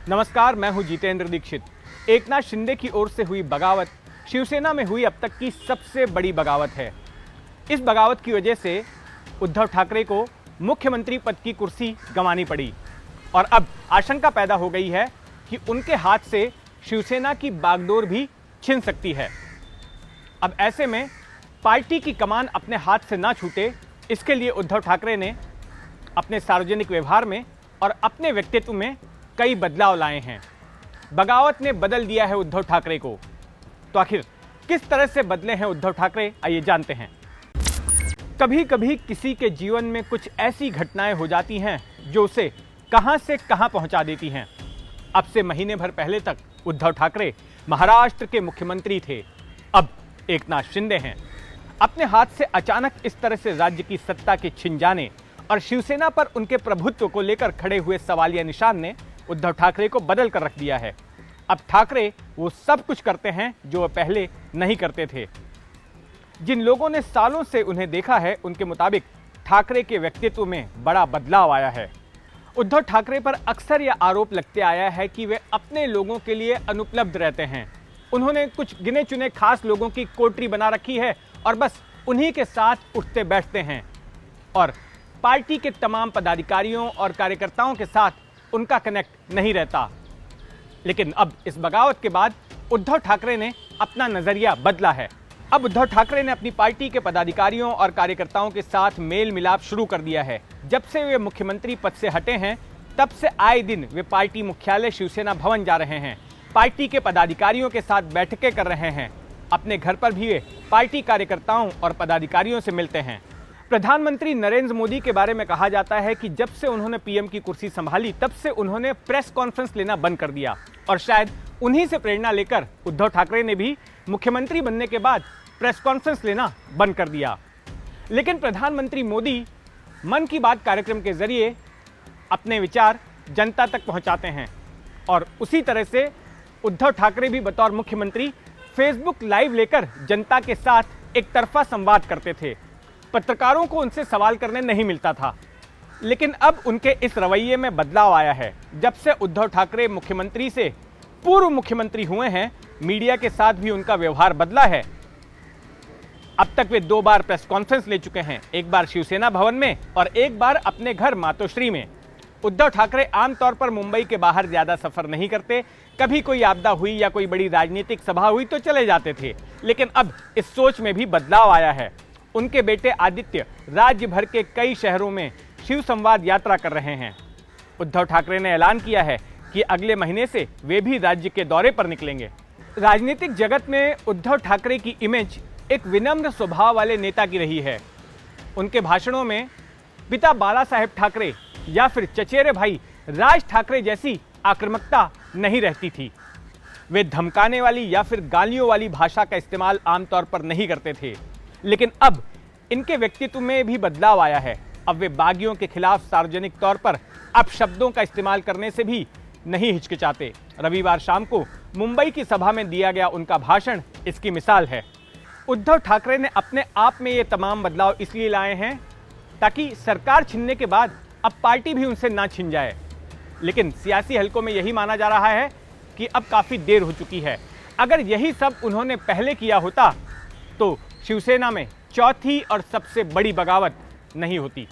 नमस्कार, मैं हूं जितेंद्र दीक्षित। एकनाथ शिंदे की ओर से हुई बगावत शिवसेना में हुई अब तक की सबसे बड़ी बगावत है। इस बगावत की वजह से उद्धव ठाकरे को मुख्यमंत्री पद की कुर्सी गंवानी पड़ी और अब आशंका पैदा हो गई है कि उनके हाथ से शिवसेना की बागडोर भी छिन सकती है। अब ऐसे में पार्टी की कमान अपने हाथ से ना छूटे, इसके लिए उद्धव ठाकरे ने अपने सार्वजनिक व्यवहार में और अपने व्यक्तित्व में कई बदलाव लाए हैं। बगावत ने बदल दिया है उद्धव ठाकरे को। तो आखिर किस तरह से बदले हैं उद्धव ठाकरे, आइए जानते हैं। कभी कभी किसी के जीवन में कुछ ऐसी घटनाएं हो जाती हैं जो उसे कहां से कहां पहुंचा देती हैं। अब से महीने भर पहले तक उद्धव ठाकरे महाराष्ट्र के मुख्यमंत्री थे, अब एकनाथ शिंदे हैं। अपने हाथ से अचानक इस तरह से राज्य की सत्ता के छिन जाने और शिवसेना पर उनके प्रभुत्व को लेकर खड़े हुए सवालिया निशान ने उद्धव ठाकरे को बदल कर रख दिया है। अब ठाकरे वो सब कुछ करते हैं जो वह पहले नहीं करते थे। जिन लोगों ने सालों से उन्हें देखा है, उनके मुताबिक ठाकरे के व्यक्तित्व में बड़ा बदलाव आया है। उद्धव ठाकरे पर अक्सर यह आरोप लगते आया है कि वे अपने लोगों के लिए अनुपलब्ध रहते हैं। उन्होंने कुछ गिने चुने खास लोगों की कोटरी बना रखी है और बस उन्हीं के साथ उठते बैठते हैं और पार्टी के तमाम पदाधिकारियों और कार्यकर्ताओं के साथ उनका कनेक्ट नहीं रहता। लेकिन अब इस बगावत के बाद उद्धव ठाकरे ने अपना नजरिया बदला है। अब उद्धव ठाकरे ने अपनी पार्टी के पदाधिकारियों और कार्यकर्ताओं के साथ मेल मिलाप शुरू कर दिया है। जब से वे मुख्यमंत्री पद से हटे हैं, तब से आए दिन वे पार्टी मुख्यालय शिवसेना भवन जा रहे हैं, पार्टी के पदाधिकारियों के साथ बैठकें कर रहे हैं। अपने घर पर भी वे पार्टी कार्यकर्ताओं और पदाधिकारियों से मिलते हैं। प्रधानमंत्री नरेंद्र मोदी के बारे में कहा जाता है कि जब से उन्होंने पीएम की कुर्सी संभाली, तब से उन्होंने प्रेस कॉन्फ्रेंस लेना बंद कर दिया और शायद उन्हीं से प्रेरणा लेकर उद्धव ठाकरे ने भी मुख्यमंत्री बनने के बाद प्रेस कॉन्फ्रेंस लेना बंद कर दिया। लेकिन प्रधानमंत्री मोदी मन की बात कार्यक्रम के जरिए अपने विचार जनता तक पहुंचाते हैं और उसी तरह से उद्धव ठाकरे भी बतौर मुख्यमंत्री फेसबुक लाइव लेकर जनता के साथ एक तरफा संवाद करते थे। पत्रकारों को उनसे सवाल करने नहीं मिलता था। लेकिन अब उनके इस रवैये में बदलाव आया है। जब से उद्धव ठाकरे मुख्यमंत्री से पूर्व मुख्यमंत्री हुए हैं, मीडिया के साथ भी उनका व्यवहार बदला है। अब तक वे 2 बार प्रेस कॉन्फ्रेंस ले चुके हैं, एक बार शिवसेना भवन में और एक बार अपने घर मातोश्री में। उद्धव ठाकरे आमतौर पर मुंबई के बाहर ज्यादा सफर नहीं करते। कभी कोई आपदा हुई या कोई बड़ी राजनीतिक सभा हुई तो चले जाते थे। लेकिन अब इस सोच में भी बदलाव आया है। उनके बेटे आदित्य राज्य भर के कई शहरों में शिव संवाद यात्रा कर रहे हैं। उद्धव ठाकरे ने ऐलान किया है कि अगले महीने से वे भी राज्य के दौरे पर निकलेंगे। राजनीतिक जगत में उद्धव ठाकरे की इमेज एक विनम्र स्वभाव वाले नेता की रही है। उनके भाषणों में पिता बाला साहेब ठाकरे या फिर चचेरे भाई राज ठाकरे जैसी आक्रामकता नहीं रहती थी। वे धमकाने वाली या फिर गालियों वाली भाषा का इस्तेमाल आमतौर पर नहीं करते थे। लेकिन अब इनके व्यक्तित्व में भी बदलाव आया है। अब वे बागियों के खिलाफ सार्वजनिक तौर पर अपशब्दों का इस्तेमाल करने से भी नहीं हिचकिचाते। रविवार शाम को मुंबई की सभा में दिया गया उनका भाषण इसकी मिसाल है। उद्धव ठाकरे ने अपने आप में ये तमाम बदलाव इसलिए लाए हैं ताकि सरकार छिनने के बाद अब पार्टी भी उनसे ना छिन जाए। लेकिन सियासी हलकों में यही माना जा रहा है कि अब काफी देर हो चुकी है। अगर यही सब उन्होंने पहले किया होता तो शिवसेना में चौथी और सबसे बड़ी बगावत नहीं होती।